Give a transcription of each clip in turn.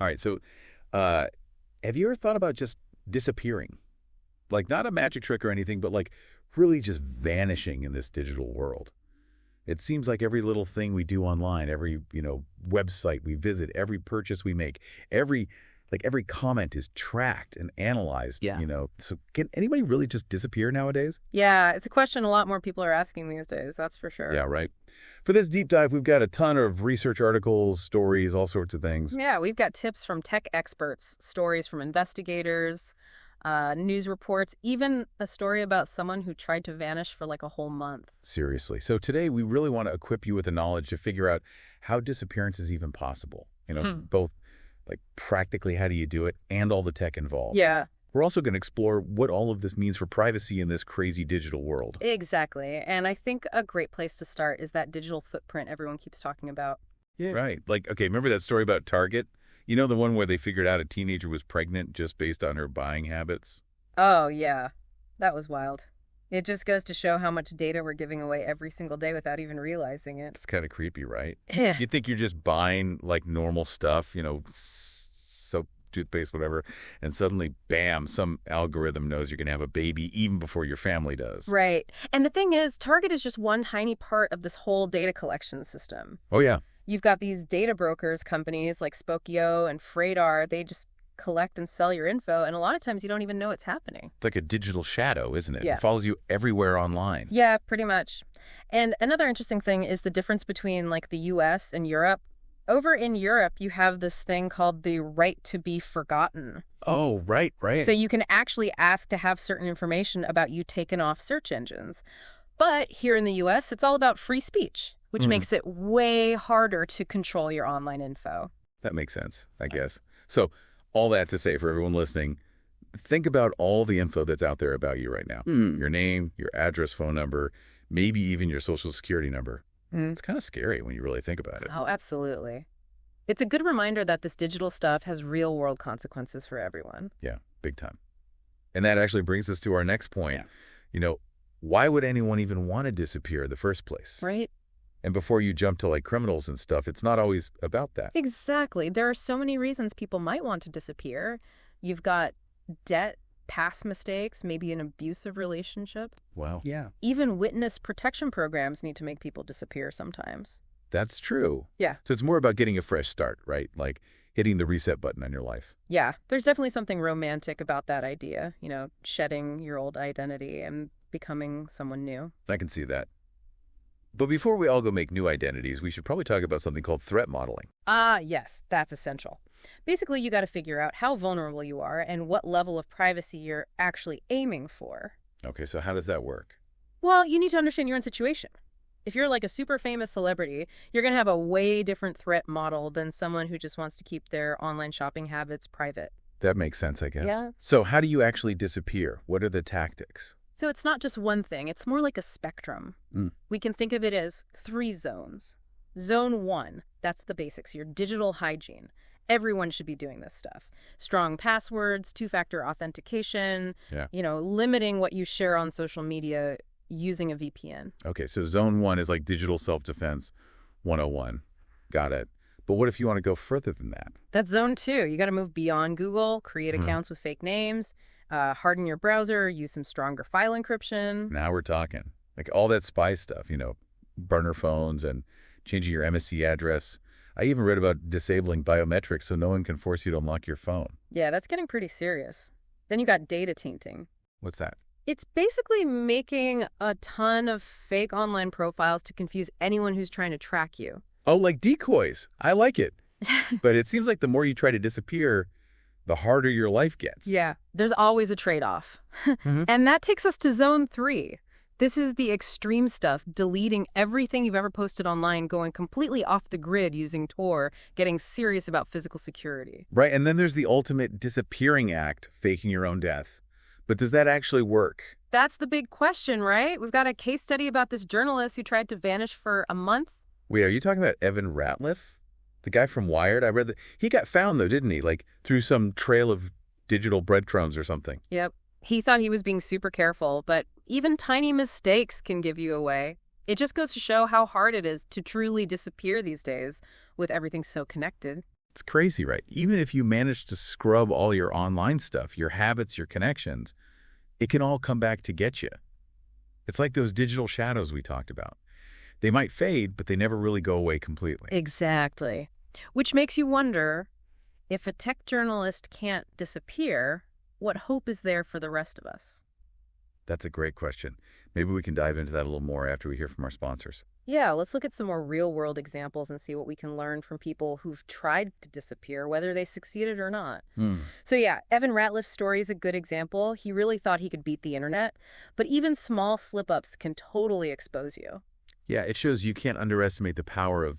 All right, so have you ever thought about just disappearing? Like not a magic trick or anything, but like really just vanishing in this digital world. It seems like every little thing we do online, every, website we visit, every purchase we make, every comment is tracked and analyzed, Yeah. So can anybody really just disappear nowadays? Yeah, it's a question a lot more people are asking these days, that's for sure. Yeah, right. For this deep dive, we've got a ton of research articles, stories, all sorts of things. Yeah, we've got tips from tech experts, stories from investigators, news reports, even a story about someone who tried to vanish for like a whole month. Seriously. So today we really want to equip you with the knowledge to figure out how disappearance is even possible. Both like practically how do you do it and all the tech involved. Yeah. We're also going to explore what all of this means for privacy in this crazy digital world. Exactly. And I think a great place to start is that digital footprint everyone keeps talking about. Yeah. Right. Like, okay, remember that story about Target? You know, the one where they figured out a teenager was pregnant just based on her buying habits? Oh, yeah. That was wild. It just goes to show how much data we're giving away every single day without even realizing it. It's kind of creepy, right? Yeah. You think you're just buying like normal stuff, soap, toothpaste, whatever, and suddenly, bam, some algorithm knows you're going to have a baby even before your family does. Right. And the thing is, Target is just one tiny part of this whole data collection system. Oh, yeah. You've got these data brokers companies like Spokeo and Freydar. They just collect and sell your info, and a lot of times you don't even know it's happening. It's like a digital shadow, isn't it? Yeah. It follows you everywhere online. Yeah, pretty much. And another interesting thing is the difference between like the US and Europe. Over in Europe, you have this thing called the right to be forgotten. Oh, right. So you can actually ask to have certain information about you taken off search engines. But here in the US, it's all about free speech, which makes it way harder to control your online info. That makes sense, I guess. So all that to say for everyone listening, think about all the info that's out there about you right now. Your name, your address, phone number, maybe even your social security number. It's kind of scary when you really think about it. Oh, absolutely. It's a good reminder that this digital stuff has real-world consequences for everyone. Yeah, big time. And that actually brings us to our next point. Why would anyone even want to disappear in the first place? Right? And before you jump to like criminals and stuff, it's not always about that. Exactly. There are so many reasons people might want to disappear. You've got debt, past mistakes, maybe an abusive relationship. Wow. Yeah. Even witness protection programs need to make people disappear sometimes. That's true. Yeah. So it's more about getting a fresh start, right? Like hitting the reset button on your life. Yeah. There's definitely something romantic about that idea, shedding your old identity and becoming someone new. I can see that. But before we all go make new identities, we should probably talk about something called threat modeling. Yes, that's essential. Basically, you got to figure out how vulnerable you are and what level of privacy you're actually aiming for. Okay, so how does that work? Well, you need to understand your own situation. If you're like a super famous celebrity, you're going to have a way different threat model than someone who just wants to keep their online shopping habits private. That makes sense, I guess. Yeah. So how do you actually disappear? What are the tactics? So it's not just one thing. It's more like a spectrum. We can think of it as 3 zones. Zone 1, that's the basics, your digital hygiene. Everyone should be doing this stuff. Strong passwords, 2-factor authentication, limiting what you share on social media using a VPN. Okay, so zone 1 is like digital self-defense 101. Got it. But what if you want to go further than that? That's zone 2. You got to move beyond Google, create accounts with fake names, harden your browser, use some stronger file encryption. Now we're talking. Like all that spy stuff, burner phones and changing your MSC address. I even read about disabling biometrics so no one can force you to unlock your phone. Yeah, that's getting pretty serious. Then you got data tainting. What's that? It's basically making a ton of fake online profiles to confuse anyone who's trying to track you. Oh, like decoys. I like it. But it seems like the more you try to disappear, the harder your life gets. Yeah, there's always a trade-off. And that takes us to zone 3. This is the extreme stuff, deleting everything you've ever posted online, going completely off the grid using Tor, getting serious about physical security. Right, and then there's the ultimate disappearing act, faking your own death. But does that actually work? That's the big question, right? We've got a case study about this journalist who tried to vanish for a month. Wait, are you talking about Evan Ratliff? The guy from Wired? I read that he got found, though, didn't he? Like, through some trail of digital breadcrumbs or something. Yep. He thought he was being super careful, but even tiny mistakes can give you away. It just goes to show how hard it is to truly disappear these days with everything so connected. It's crazy, right? Even if you manage to scrub all your online stuff, your habits, your connections, it can all come back to get you. It's like those digital shadows we talked about. They might fade, but they never really go away completely. Exactly. Which makes you wonder, if a tech journalist can't disappear, what hope is there for the rest of us? That's a great question. Maybe we can dive into that a little more after we hear from our sponsors. Yeah, let's look at some more real-world examples and see what we can learn from people who've tried to disappear, whether they succeeded or not. So yeah, Evan Ratliff's story is a good example. He really thought he could beat the internet, but even small slip-ups can totally expose you. Yeah, it shows you can't underestimate the power of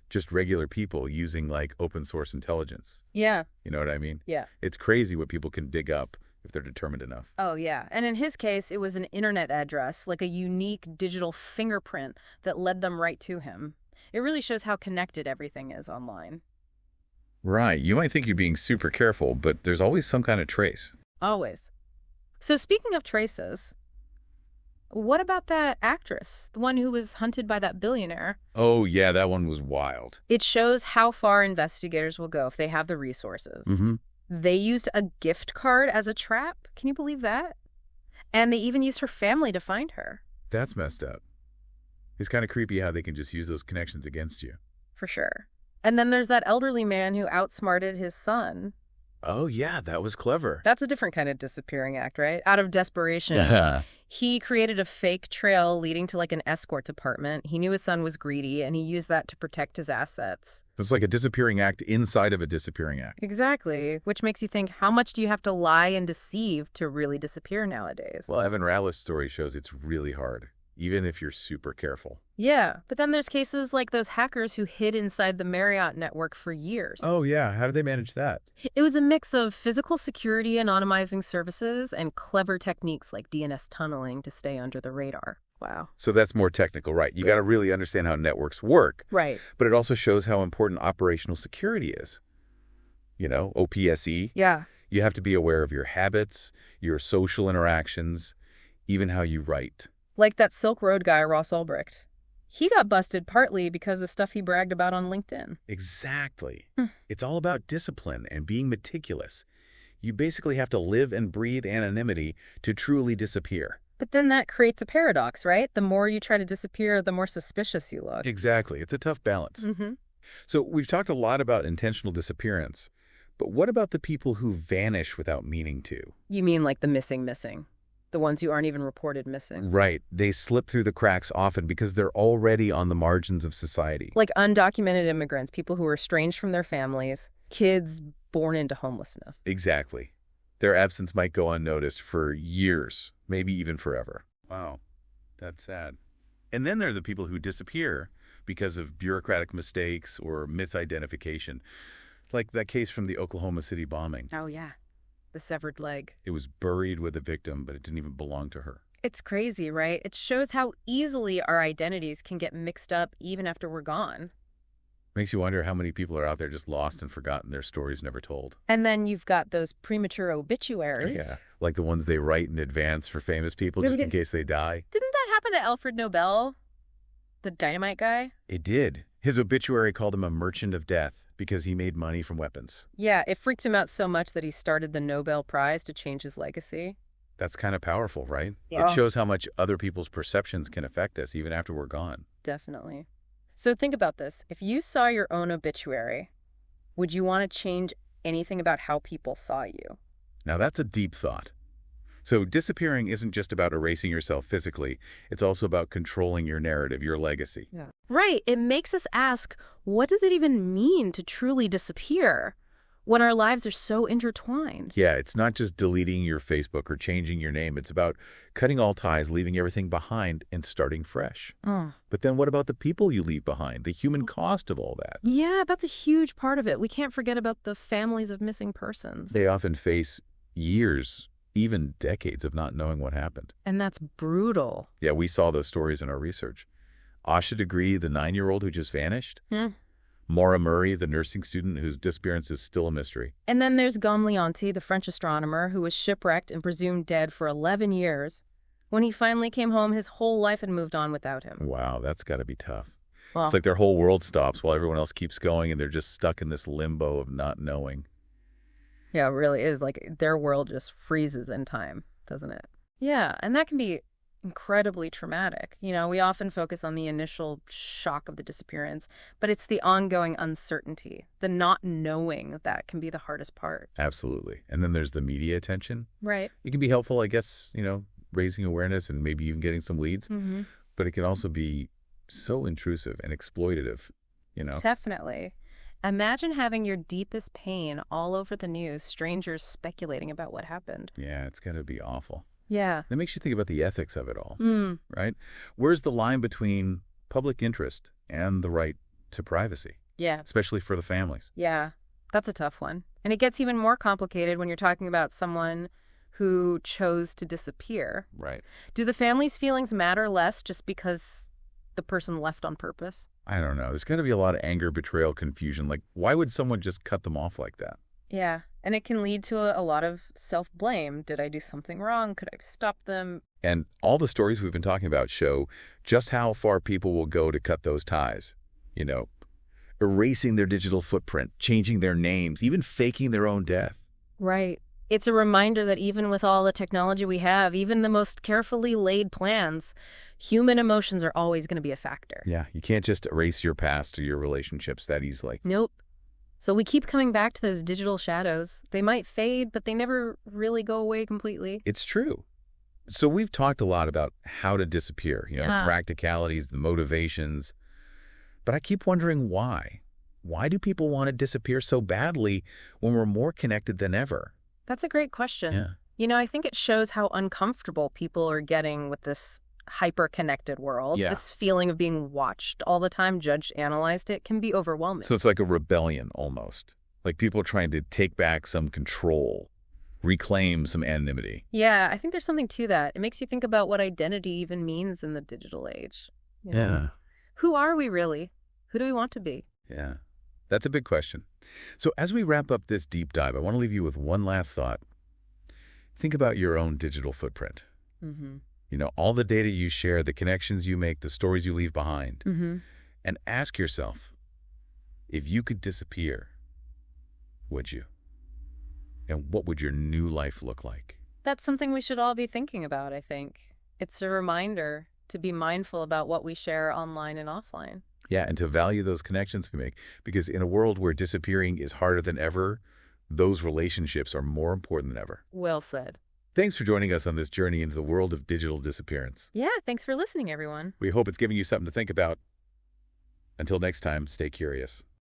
just regular people using like open source intelligence. Yeah. You know what I mean? Yeah. It's crazy what people can dig up if they're determined enough. Oh, yeah. And in his case, it was an internet address, like a unique digital fingerprint that led them right to him. It really shows how connected everything is online. Right. You might think you're being super careful, but there's always some kind of trace. Always. So speaking of traces, what about that actress, the one who was hunted by that billionaire? Oh, yeah, that one was wild. It shows how far investigators will go if they have the resources. They used a gift card as a trap. Can you believe that? And they even used her family to find her. That's messed up. It's kind of creepy how they can just use those connections against you. For sure. And then there's that elderly man who outsmarted his son. Oh, yeah, that was clever. That's a different kind of disappearing act, right? Out of desperation. He created a fake trail leading to like an escort department. He knew his son was greedy, and he used that to protect his assets. It's like a disappearing act inside of a disappearing act. Exactly, which makes you think, how much do you have to lie and deceive to really disappear nowadays? Well, Evan Ratliff's story shows it's really hard, even if you're super careful. Yeah, but then there's cases like those hackers who hid inside the Marriott network for years. Oh, yeah. How did they manage that? It was a mix of physical security anonymizing services and clever techniques like DNS tunneling to stay under the radar. Wow. So that's more technical, right? You got to really understand how networks work. Right. But it also shows how important operational security is. You know, OPSE. Yeah. You have to be aware of your habits, your social interactions, even how you write. Like that Silk Road guy, Ross Ulbricht. He got busted partly because of stuff he bragged about on LinkedIn. Exactly. It's all about discipline and being meticulous. You basically have to live and breathe anonymity to truly disappear. But then that creates a paradox, right? The more you try to disappear, the more suspicious you look. Exactly. It's a tough balance. So we've talked a lot about intentional disappearance, but what about the people who vanish without meaning to? You mean like the missing? The ones who aren't even reported missing? Right. They slip through the cracks often because they're already on the margins of society. Like undocumented immigrants, people who are estranged from their families, kids born into homelessness. Exactly. Their absence might go unnoticed for years, maybe even forever. Wow. That's sad. And then there are the people who disappear because of bureaucratic mistakes or misidentification, like that case from the Oklahoma City bombing. Oh, yeah. The severed leg. It was buried with the victim, but it didn't even belong to her. It's crazy, right? It shows how easily our identities can get mixed up even after we're gone. Makes you wonder how many people are out there just lost and forgotten, their stories never told. And then you've got those premature obituaries. Yeah, like the ones they write in advance for famous people just in case they die. Didn't that happen to Alfred Nobel, the dynamite guy? It did. His obituary called him a merchant of death because he made money from weapons. Yeah, it freaked him out so much that he started the Nobel Prize to change his legacy. That's kind of powerful, right? Yeah. It shows how much other people's perceptions can affect us even after we're gone. Definitely. So think about this. If you saw your own obituary, would you want to change anything about how people saw you? Now that's a deep thought. So disappearing isn't just about erasing yourself physically. It's also about controlling your narrative, your legacy. Yeah. Right. It makes us ask, what does it even mean to truly disappear when our lives are so intertwined? Yeah, it's not just deleting your Facebook or changing your name. It's about cutting all ties, leaving everything behind, and starting fresh. But then what about the people you leave behind, the human cost of all that? Yeah, that's a huge part of it. We can't forget about the families of missing persons. They often face years, even decades of not knowing what happened. And that's brutal. Yeah, we saw those stories in our research. Asha Degree, the 9-year-old who just vanished. Maura Murray, the nursing student whose disappearance is still a mystery. And then there's Gomlianti, the French astronomer who was shipwrecked and presumed dead for 11 years. When he finally came home, his whole life had moved on without him. Wow, that's got to be tough. It's Well, like their whole world stops while everyone else keeps going, and they're just stuck in this limbo of not knowing. yeah, it really is. Like their world just freezes in time, doesn't it? Yeah, and that can be incredibly traumatic. We often focus on the initial shock of the disappearance, but it's the ongoing uncertainty, the not knowing that can be the hardest part. Absolutely. And then there's the media attention. Right. It can be helpful, I guess, raising awareness and maybe even getting some leads, Mm-hmm. but it can also be so intrusive and exploitative. Definitely. Imagine having your deepest pain all over the news, strangers speculating about what happened. Yeah, it's got to be awful. Yeah. That makes you think about the ethics of it all, Mm. right? Where's the line between public interest and the right to privacy, Yeah. especially for the families? Yeah. That's a tough one. And it gets even more complicated when you're talking about someone who chose to disappear. Right. Do the family's feelings matter less just because the person left on purpose? I don't know. There's got to be a lot of anger, betrayal, confusion. Like, why would someone just cut them off like that? Yeah. And it can lead to a lot of self-blame. Did I do something wrong? Could I have stopped them? And all the stories we've been talking about show just how far people will go to cut those ties. Erasing their digital footprint, changing their names, even faking their own death. Right. It's a reminder that even with all the technology we have, even the most carefully laid plans, human emotions are always going to be a factor. Yeah, you can't just erase your past or your relationships that easily. Nope. So we keep coming back to those digital shadows. They might fade, but they never really go away completely. It's true. So we've talked a lot about how to disappear, Yeah. practicalities, the motivations. But I keep wondering why. Why do people want to disappear so badly when we're more connected than ever? That's a great question. Yeah. I think it shows how uncomfortable people are getting with this hyper-connected world. Yeah. This feeling of being watched all the time, judged, analyzed. It can be overwhelming. So it's like a rebellion almost. Like people are trying to take back some control, reclaim some anonymity. Yeah, I think there's something to that. It makes you think about what identity even means in the digital age. Who are we really? Who do we want to be? Yeah. That's a big question. So as we wrap up this deep dive, I want to leave you with one last thought. Think about your own digital footprint. Mm-hmm. All the data you share, the connections you make, the stories you leave behind. Mm-hmm. And ask yourself, if you could disappear, would you? And what would your new life look like? That's something we should all be thinking about, I think. It's a reminder to be mindful about what we share online and offline. Yeah, and to value those connections we make. Because in a world where disappearing is harder than ever, those relationships are more important than ever. Well said. Thanks for joining us on this journey into the world of digital disappearance. Yeah, thanks for listening, everyone. We hope it's giving you something to think about. Until next time, stay curious.